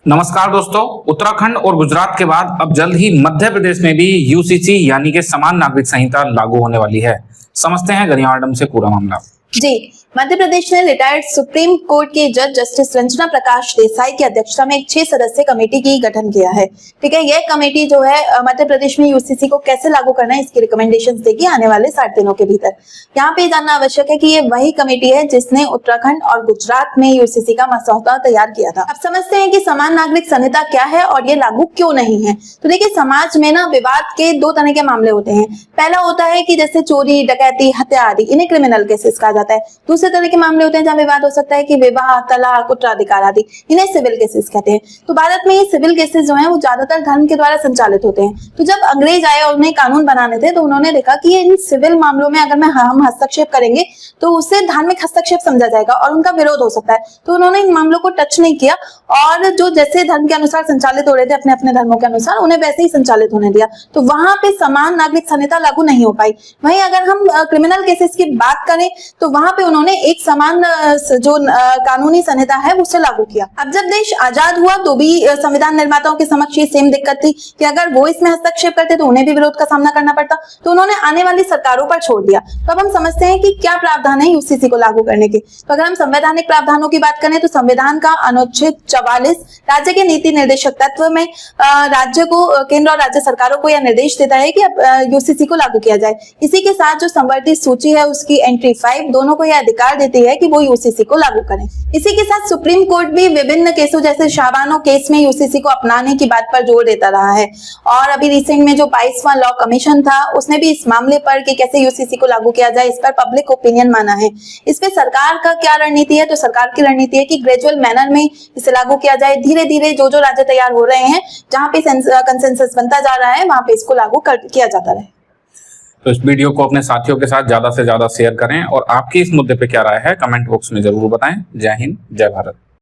नमस्कार दोस्तों, उत्तराखंड और गुजरात के बाद अब जल्द ही मध्य प्रदेश में भी यूसीसी यानी कि समान नागरिक संहिता लागू होने वाली है। समझते हैं गरिमा मैडम से पूरा मामला। जी, मध्य प्रदेश ने रिटायर्ड सुप्रीम कोर्ट के जज जस्टिस रंजना प्रकाश देसाई की अध्यक्षता में एक 6 सदस्यीय कमेटी की गठन किया है। ठीक है, यह कमेटी जो है मध्य प्रदेश में यूसीसी को कैसे लागू करना है इसकी रिकमेंडेशंस देगी आने वाले 60 दिनों के भीतर। यहाँ पे जानना आवश्यक है कि ये वही कमेटी है जिसने उत्तराखंड और गुजरात में यूसीसी का मसौदा तैयार किया था। अब समझते हैं कि समान नागरिक संहिता क्या है और ये लागू क्यों नहीं है। तो देखिए, समाज में ना विवाद के 2 तरह के मामले होते हैं। पहला होता है कि जैसे चोरी, डकैती, हत्या आदि, इन्हें क्रिमिनल केसेस कहा जाता है। दूसरे तरह के मामले होते हैं जहाँ विवाद हो सकता है कि विवाह, तलाक, उत्तराधिकार आदि, इन्हें सिविल केसेस कहते हैं। तो भारत में ये सिविल केसेस जो हैं वो ज्यादातर धर्म के द्वारा संचालित होते हैं। तो जब अंग्रेज आए और उन्हें कानून बनाने थे तो उन्होंने देखा कि ये इन सिविल मामलों में अगर हम हस्तक्षेप करेंगे तो उससे धार्मिक हस्तक्षेप समझा जाएगा और उनका विरोध हो सकता है। तो उन्होंने इन मामलों को टच नहीं किया और जो जैसे धर्म के अनुसार संचालित हो रहे थे अपने अपने धर्मों के अनुसार उन्हें वैसे ही संचालित होने दिया। तो वहां पे समान नागरिक संहिता लागू नहीं हो पाई। वहीं अगर हम क्रिमिनल केसेस की बात करें तो वहां पे उन्होंने एक समान जो कानूनी संहिता है उसे लागू किया। अब जब देश आजाद हुआ तो भी संविधान निर्माताओं के समक्ष ये सेम दिक्कत थी कि अगर वो इसमें हस्तक्षेप करते तो उन्हें भी विरोध का सामना करना पड़ता। तो उन्होंने आने वाली सरकारों पर छोड़ दिया। तो अब हम समझते हैं कि क्या प्रावधान है यूसीसी को लागू करने के। तो अगर हम संवैधानिक प्रावधानों की बात करें तो संविधान का अनुच्छेद 44 राज्य के नीति निर्देशक तत्व में राज्य को, केंद्र और राज्य सरकारों को यह निर्देश देता है कि अब यूसीसी को लागू किया जाए। इसी के साथ जो संवर्धित सूची है उसकी एंट्री 5 दोनों को यह अधिकार देती है कि वो यूसीसी को लागू करें। इसी के साथ सुप्रीम कोर्ट भी विभिन्न केसों जैसे शाबानो केस में यूसीसी को अपनाने की बात पर जोर देता रहा है। और अभी रिसेंट में जो 22वां लॉ कमीशन था उसने भी इस मामले पर कि कैसे यूसीसी को लागू किया जाए इस पर पब्लिक ओपिनियन माना है। इस पे सरकार का क्या रणनीति है? तो सरकार की रणनीति है कि ग्रेजुअल मैनर में इसे लागू किया जाए। धीरे धीरे जो जो राज्य तैयार हो रहे हैं, जहां पे कंसेंसस बनता जा रहा है वहां पे इसको लागू किया जाता रहे। तो इस वीडियो को अपने साथियों के साथ ज्यादा से ज्यादा शेयर करें और आपकी इस मुद्दे पे क्या राय है कमेंट बॉक्स में जरूर बताएं। जय हिंद, जय भारत।